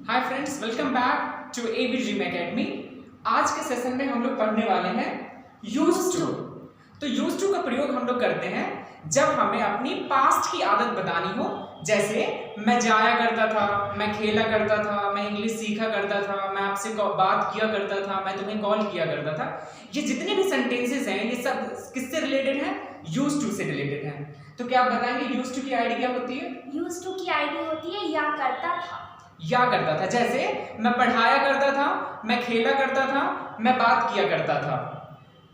Hi friends, welcome back to AB dream academy. आज के session में हम लोग पढ़ने वाले हैं यूज्ड टू। तो यूज्ड टू का प्रयोग हम लोग करते हैं जब हमें अपनी पास्ट की आदत बतानी हो। जैसे मैं जाया करता था, मैं खेला करता था, मैं इंग्लिश सीखा करता था, मैं आपसे बात किया करता था, मैं तुम्हें कॉल किया करता था। ये जितने भी सेंटेंसेस हैं ये सब किससे रिलेटेड हैं? यूज्ड टू से रिलेटेड हैं। तो क्या आप बताएंगे यूज्ड टू की आईडी क्या होती है? यूज्ड टू की आईडी होती है या करता था। या करता था, जैसे मैं पढ़ाया करता था, मैं खेला करता था, मैं बात किया करता था।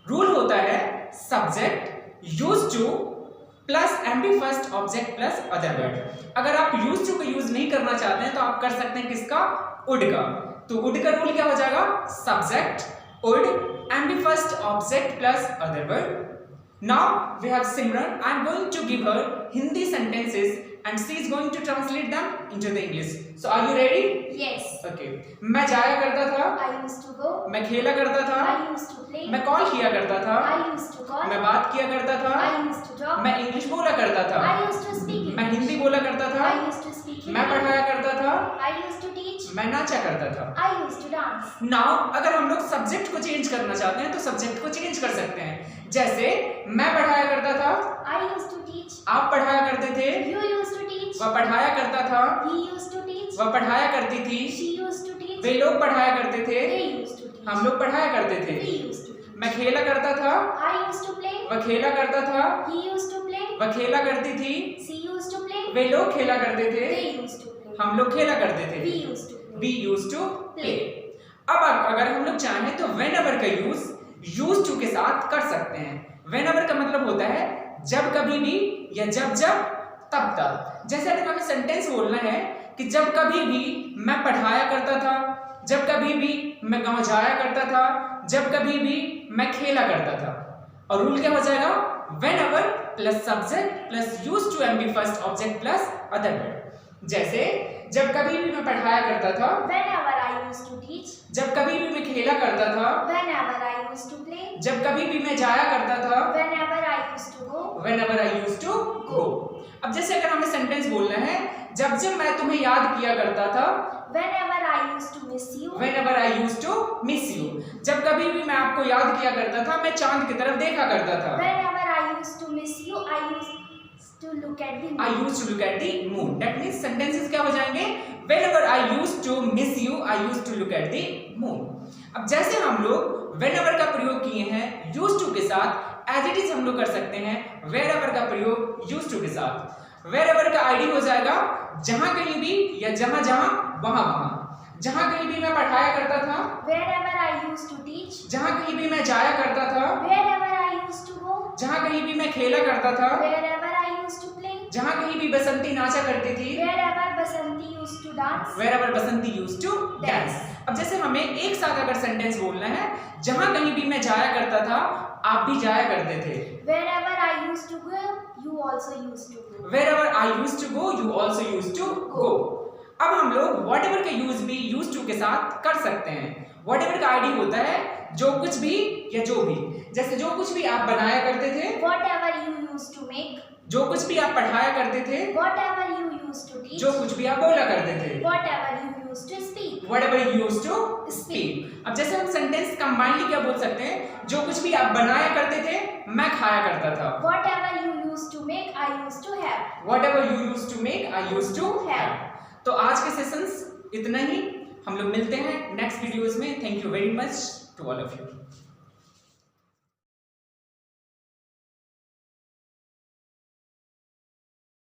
रूल होता है subject used two plus MP first object plus other word. अगर आप यूज्ड टू को यूज नहीं करना चाहते हैं तो आप कर सकते हैं किसका? वुड का। तो वुड का रूल क्या हो जाएगा? Subject would MP first object plus other word. Now we have Simran. I am going to give her Hindi sentences and she is going to translate them into the English. So are you ready? Yes. Okay. मैं जाया करता था, I used to go. मैं खेला करता था, I used to play. मैं call किया करता था, I used to call. मैं बात किया करता था, I used to talk. मैं इंग्लिश बोला करता था, I used to speak English. मैं हिंदी बोला करता था, I used to speak मैं Hindi. पढ़ाया करता था, I used to teach. मैं नाचा करता था। I used to dance. Now अगर हम लोग सब्जेक्ट को चेंज करना चाहते हैं तो सब्जेक्ट को चेंज कर सकते हैं। जैसे मैं पढ़ाया करता था, I used to teach. आप पढ़ाया करते थे, You used to teach. वह पढ़ाया करता था, He used to teach. वह पढ़ाया करती थी, She used to teach. वे लोग पढ़ाया करते थे, They used to teach. हम लोग पढ़ाया करते थे। We used to teach. मैं खेला करता था, I used to play. वह खेला करता था, He used to play. वह खेला करती थी, She used to play. वे लोग खेला करते थे, They used to play. हम लोग खेला करते थे। We used to play. We used to play। अब अगर हम लोग चाहें तो whenever का यूज used to के साथ कर सकते हैं। whenever का मतलब होता है जब कभी भी या जब जब तब तक। जैसे अगर हमें सेंटेंस बोलना है कि जब कभी भी मैं पढ़ाया करता था, जब कभी भी मैं गांव जाया करता था, जब कभी भी मैं खेला करता था। और रूल क्या हो जाएगा? whenever plus subject plus used to MP first object plus other word. जैसे जब कभी भी मैं पढ़ाया करता था, Whenever I used to teach. जब कभी भी मैं खेला करता था, Whenever I used to play. जब कभी भी मैं जाया करता था, Whenever I used to go. whenever I used to go। अब जैसे अगर हमें सेंटेंस बोलना है जब जब मैं तुम्हें याद किया करता था, Whenever I used to miss you. whenever I used to miss you। जब कभी भी मैं आपको याद किया करता था, मैं चांद की तरफ देखा करता था। Whenever I used to miss you, I used to look at the moon. I used to look at the moon। That means sentences क्या हो जाएंगे? Whenever I used to miss you, I used to look at the moon। अब जैसे हम लोग whenever का प्रयोग किए हैं used to के साथ, as it is हम लोग कर सकते हैं wherever का प्रयोग used to के साथ। wherever का आईडी हो जाएगा जहां कहीं भी या जहां जहां वहां वहां। जहां कहीं भी मैं पढ़ाया करता था, Wherever I used to teach. जहां कहीं भी मैं जाया करता था, Wherever I used to go. जहां कहीं भी मैं खेला करता था, Wherever I used to play. जहां कहीं भी बसंती नाचा करती थी, Wherever Basanti used to dance. wherever Basanti used to dance। अब जैसे हमें एक साथ अगर सेंटेंस बोलना है जहां कहीं भी मैं जाया करता था, आप भी जाया करते थे। Wherever I used to go, you also used to go. wherever I used to go, you also used to go। अब हम लोग whatever का यूज भी used to के साथ कर सकते हैं। whatever का आईडी होता है जो कुछ भी या जो भी। जैसे जो कुछ भी आप बनाया करते थे, Whatever you used to make. जो कुछ भी आप पढ़ाया करते थे, Whatever you used to teach. जो कुछ भी आप बोला करते थे, Whatever you used to speak. whatever you used to speak। अब जैसे हम सेंटेंस कंबाइनली क्या बोल सकते हैं? जो कुछ भी आप बनाया करते थे, मैं खाया करता था। Whatever you used to make, I used to have. whatever you used to make, I used to have। तो आज के सेशंस इतना ही। हम लोग मिलते हैं नेक्स्ट वीडियोस में। Thank you very much to all of you.